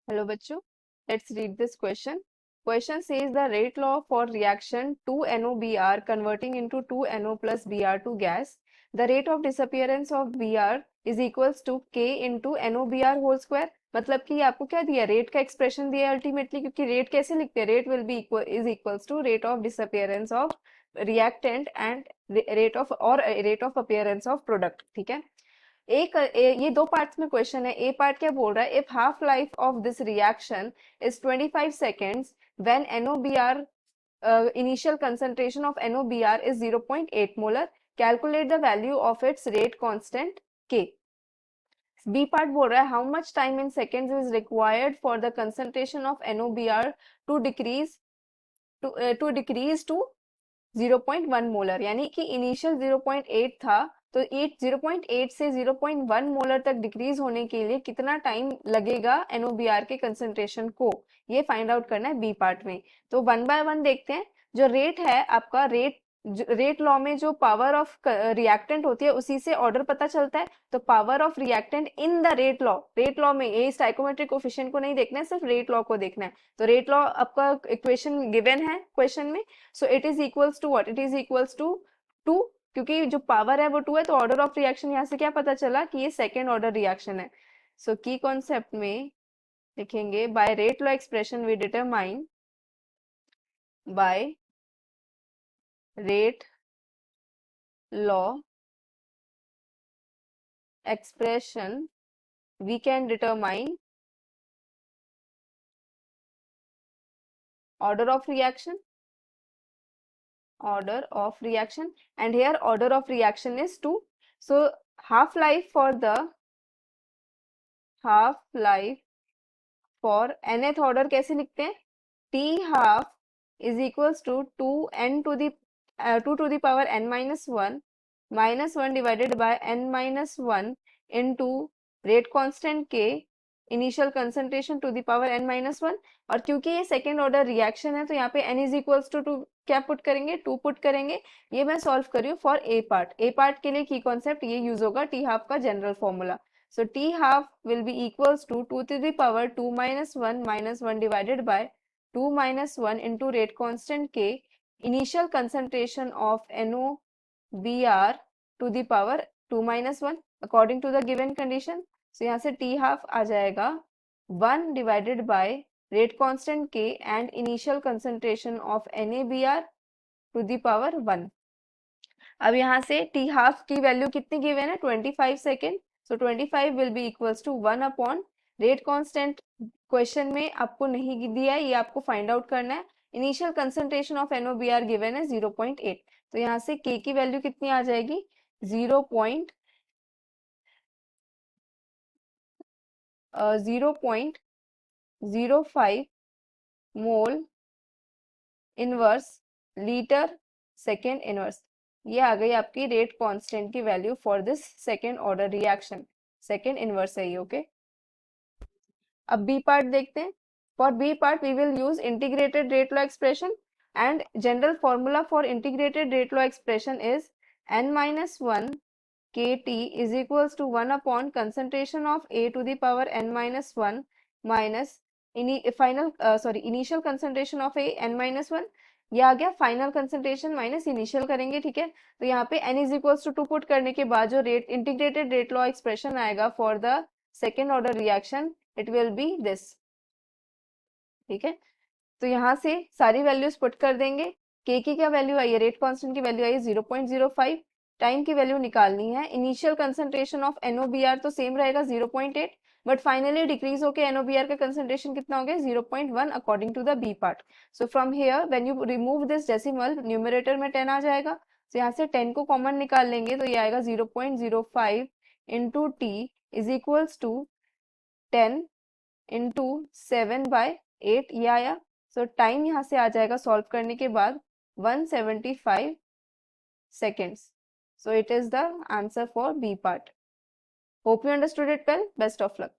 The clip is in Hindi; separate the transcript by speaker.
Speaker 1: Hello बच्चों, let's read this question. Question says the rate law for reaction 2NO-Br converting into 2NO plus Br2 gas. The rate of disappearance of Br is equals to K into NO-Br whole square. मतलब कि आपको क्या दिया, रेट का एक्सप्रेशन दिया है अल्टीमेटली, क्योंकि रेट कैसे लिखते हैं, rate will be equal is equals to rate of disappearance of reactant and rate of appearance of product. ठीक है. ये दो पार्ट्स में क्वेश्चन है. ए पार्ट क्या बोल रहा है, if half life of this reaction is 25 seconds when NOBr initial concentration of NOBr is 0.8 molar, calculate the value of its rate constant K. B part बोल रहा है how much time in seconds is required for the concentration of NOBr to decrease to 0.1 molar, यानी कि इनिशियल 0.8 था, तो 0.8 से 0.1 मोलर तक डिक्रीज होने के लिए कितना टाइम लगेगा NOBr के कंसंट्रेशन को, ये फाइंड आउट करना है बी पार्ट में. तो वन बाय वन देखते हैं. जो रेट है आपका, रेट लॉ में जो पावर ऑफ रिएक्टेंट होती है उसी से ऑर्डर पता चलता है. तो power of reactant in the rate law में ये स्टाइकोमेट्रिक कोफिशिएंट को नहीं देखना है, सिर्फ रेट लॉ को देखना है. तो रेट लॉ आपका इक्वेशन गिवन है क्वेश्चन में. So it is equals to what, it is equals to 2, क्योंकि जो पावर है वो 2 है. तो ऑर्डर ऑफ रिएक्शन यहाँ से क्या पता चला कि ये सेकेंड ऑर्डर रिएक्शन है. सो की कॉन्सेप्ट में लिखेंगे, by rate law expression we determine, by rate law expression we can determine order of reaction, and here order of reaction is 2. So half life for nth order कैसे लिखते हैं, T half is equals to 2 to the power n minus 1 divided by n minus 1 into rate constant K initial concentration to the power n minus 1. और क्योंकि ये सेकेंड ऑर्डर रिएक्शन है तो यहाँ पे n इज इक्वल्स टू 2 क्या पुट करेंगे, 2 पुट करेंगे. ये मैं सॉल्व कर रही हूँ फॉर ए पार्ट के लिए की कॉन्सेप्ट ये यूज होगा, टी हाफ का general formula. So t half will be equals to 2 to the power 2 minus 1 divided by 2 minus 1 into rate constant K initial concentration of NOBr to the power 2 minus 1 according to the given condition. So यहाँ से टी हाफ आ जाएगा 1 divided by rate constant K and initial concentration of NABr to the power 1. अब यहाँ से टी हाफ की वैल्यू कितनी गिवन है, 25 second. So 25 will be equals to 1 upon rate constant. Question में आपको नहीं दिया है, ये आपको फाइंड आउट करना है. Initial concentration of NOBr given है 0.8. तो यहाँ से K की वैल्यू कितनी आ जाएगी, 0.05 mole inverse litre second inverse. ये आ गई आपकी रेट कांस्टेंट की value for this second order reaction. Second inverse है ये. ओके. अब बी पार्ट देखते हैं. For B part we will use integrated rate law expression, and general formula for integrated rate law expression is n-1 Kt is equals to 1 upon concentration of A to the power n minus 1 minus initial concentration of A n minus 1. ये आ गया फाइनल कंसंट्रेशन माइनस इनिशियल करेंगे. ठीक है. तो यहाँ पे n is equals to 2 put करने के बाद जो rate integrated rate law expression आएगा for the second order reaction, it will be this. ठीक है. तो यहाँ से सारी वैल्यूज पुट कर देंगे. के की क्या वैल्यू आई है, रेट कांस्टेंट की वैल्यू आई है 0.05. टाइम की वैल्यू निकालनी है. इनिशियल कंसंट्रेशन ऑफ NOBr तो सेम रहेगा 0.8, बट फाइनली डिक्रीज होकर NOBr का कंसंट्रेशन कितना हो गया, 0.1 according to the B part. So from here when you remove this decimal, numerator में 10 आ जाएगा. तो यहाँ से 10 को कॉमन निकाल लेंगे तो ये आएगा 0.05 into t is equals to 10 into 7/8. ये आया. सो टाइम यहाँ से आ जाएगा सॉल्व करने के बाद 175 seconds. So it is the answer for B part. Hope you understood it well. Best of luck.